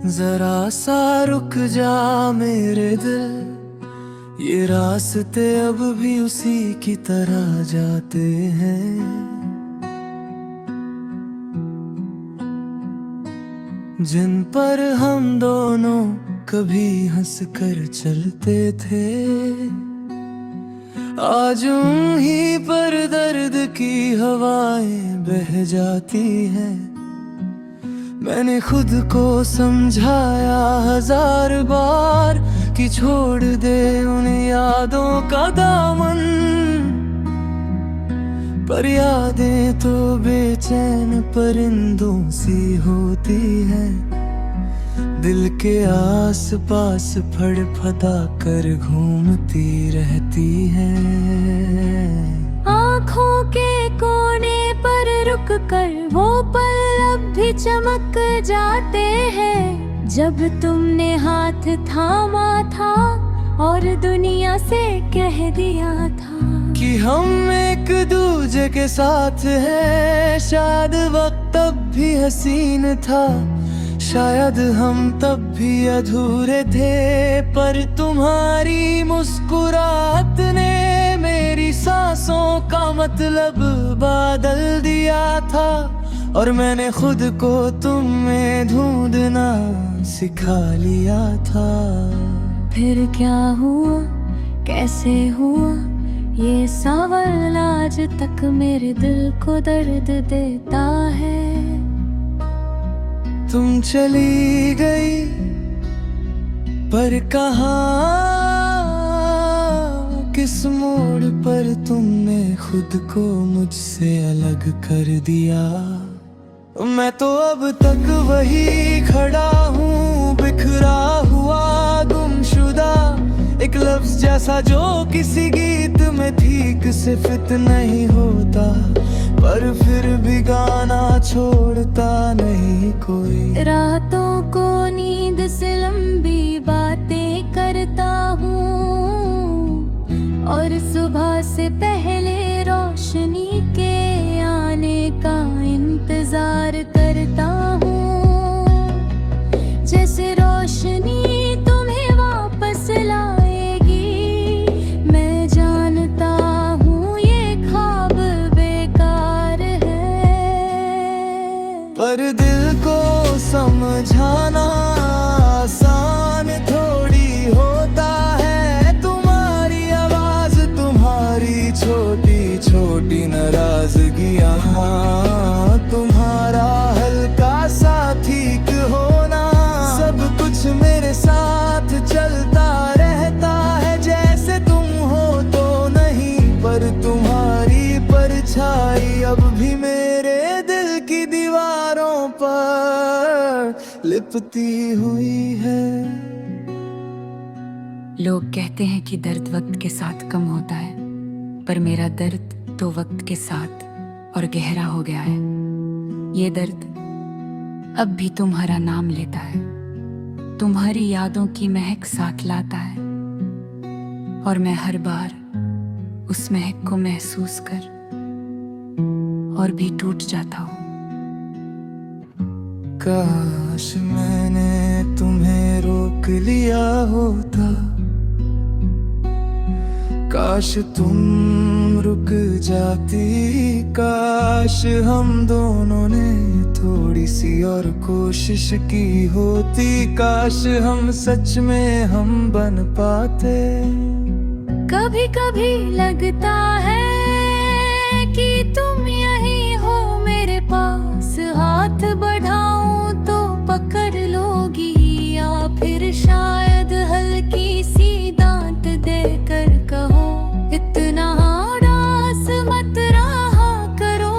जरा सा रुक जा मेरे दिल, ये रास्ते अब भी उसी की तरह जाते हैं। जिन पर हम दोनों कभी हंस कर चलते थे, आज उन्हीं पर दर्द की हवाएं बह जाती हैं। मैंने खुद को समझाया 1000 बार कि छोड़ दे उन यादों का दामन, पर यादें तो बेचैन परिंदों सी होती हैं। दिल के आस पास फड़फड़ा कर घूमती रहती हैं। आँखों के कोने पर रुक कर वो पल अब भी चमक जाते हैं, जब तुमने हाथ थामा था और दुनिया से कह दिया था कि हम एक दूजे के साथ हैं। शायद वक्त तब भी हसीन था, शायद हम तब भी अधूरे थे, पर तुम्हारी मुस्कुराहट ने मेरी सांसों का मतलब बदल दिया था। और मैंने खुद को तुम में ढूंढना सिखा लिया था। फिर क्या हुआ, कैसे हुआ, ये सवाल आज तक मेरे दिल को दर्द देता है। तुम चली गई पर कहाँ, किस मोड़ पर तुमने खुद को मुझसे अलग कर दिया। मैं तो अब तक वही खड़ा हूँ, बिखरा हुआ गुमशुदा, एक लफ्ज जैसा जो किसी गीत में ठीक से फिट नहीं होता, पर फिर भी गाना छोड़ता नहीं कोई। रातों को नींद से लंबी बातें करता हूँ और सुबह से पहले रोशनी के आने का इंतजार करता हूँ। जैसे रोशनी तुम्हें वापस लाएगी, मैं जानता हूँ ये ख्वाब बेकार है, पर दिल को समझाना आसान थोड़ी होता है। तुम्हारी आवाज, तुम्हारी छोटी छोटी नाराजगियाँ, तुम्हारा हल्का सा ठीक होना, सब कुछ मेरे साथ चलता रहता है। जैसे तुम हो तो नहीं, पर तुम्हारी परछाई अब भी मेरे दिल की दीवारों पर लिपटी हुई है। लोग कहते हैं कि दर्द वक्त के साथ कम होता है, पर मेरा दर्द तो वक्त के साथ और गहरा हो गया है। ये दर्द अब भी तुम्हारा नाम लेता है, तुम्हारी यादों की महक साथ लाता है, और मैं हर बार उस महक को महसूस कर और भी टूट जाता हूँ। काश मैंने तुम्हें रोक लिया होता, काश तुम रुक जाती, काश हम दोनों ने थोड़ी सी और कोशिश की होती, काश हम सच में हम बन पाते। कभी कभी लगता है कि तुम यही हो मेरे पास, हाथ बढ़ाऊं तो पकड़ लोगी, या फिर शायद हल्की सी दांत देकर कहो इतना उदास मत रहा करो।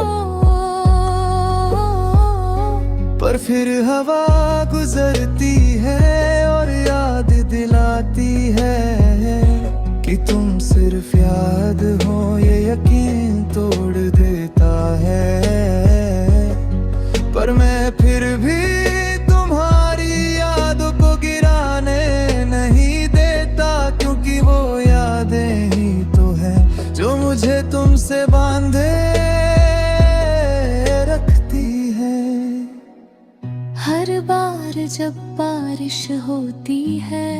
पर फिर हवा गुजरती है और याद दिलाती है कि तुम सिर्फ याद हो, ये यकीन तोड़ देता है। पर मैं फिर भी तुम्हारी यादों को गिराने नहीं देता, क्योंकि वो यादें ही तो है जो मुझे तुमसे बांधे रखती है। हर बार जब बात बारिश होती है।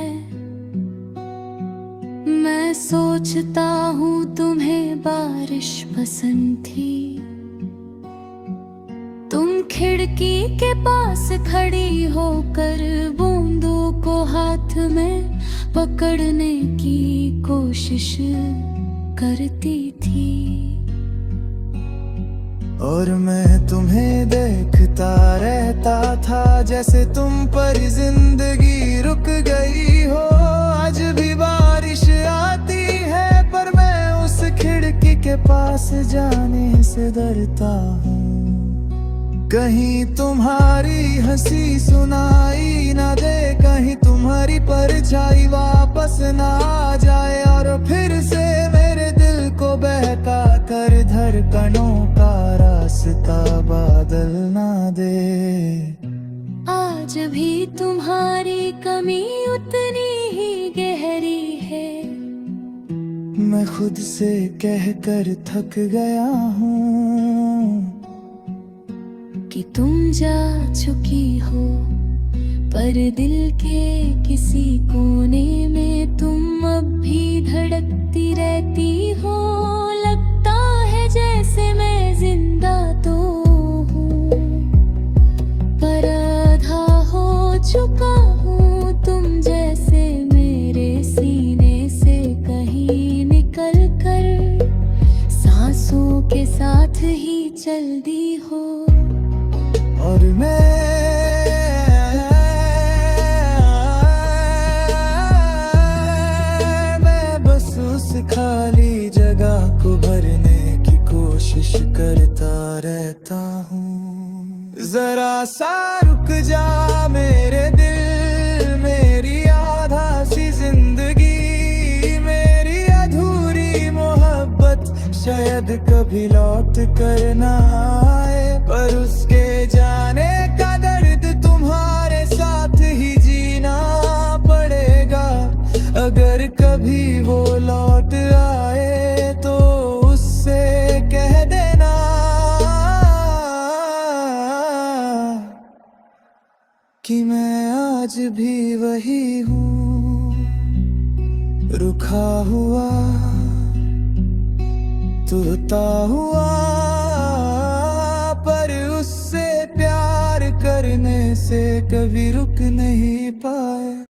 मैं सोचता हूँ तुम्हें बारिश पसंद थी। तुम खिड़की के पास खड़ी होकर बूंदों को हाथ में पकड़ने की कोशिश करती थी। और मैं तुम्हें देखता रहता था, जैसे तुम पर जिंदगी रुक गई हो। आज भी बारिश आती है, पर मैं उस खिड़की के पास जाने से डरता हूँ। कहीं तुम्हारी हंसी सुनाई ना दे, कहीं तुम्हारी परछाई वापस ना आ जाए, और फिर से मेरे दिल को बहका कर धड़कनों का रास्ता बादल ना दे। आज भी तुम्हारी कमी उतनी ही गहरी है। मैं खुद से कहकर थक गया हूँ कि तुम जा चुकी हो, पर दिल के किसी कोने में तुम अब भी धड़कती रहती हो। लगता है जैसे मैं जिंदा तो हूँ, पर आधा हो चुका हूँ। तुम जैसे मेरे सीने से कहीं निकल कर सांसों के साथ ही चल दी हो। और मैं बस उस खाली जगह को भरने की कोशिश करता रहता हूँ। जरा सा रुक जा मेरे दिल, मेरी आधा सी जिंदगी, मेरी अधूरी मोहब्बत शायद कभी लौट कर ना आए, पर उसके जाने का दर्द तुम्हारे साथ ही जीना पड़ेगा। अगर कभी वो लौट आए तो उससे कह देना कि मैं आज भी वही हूँ, रुका हुआ टूटा हुआ, पर उससे प्यार करने से कभी रुक नहीं पाया।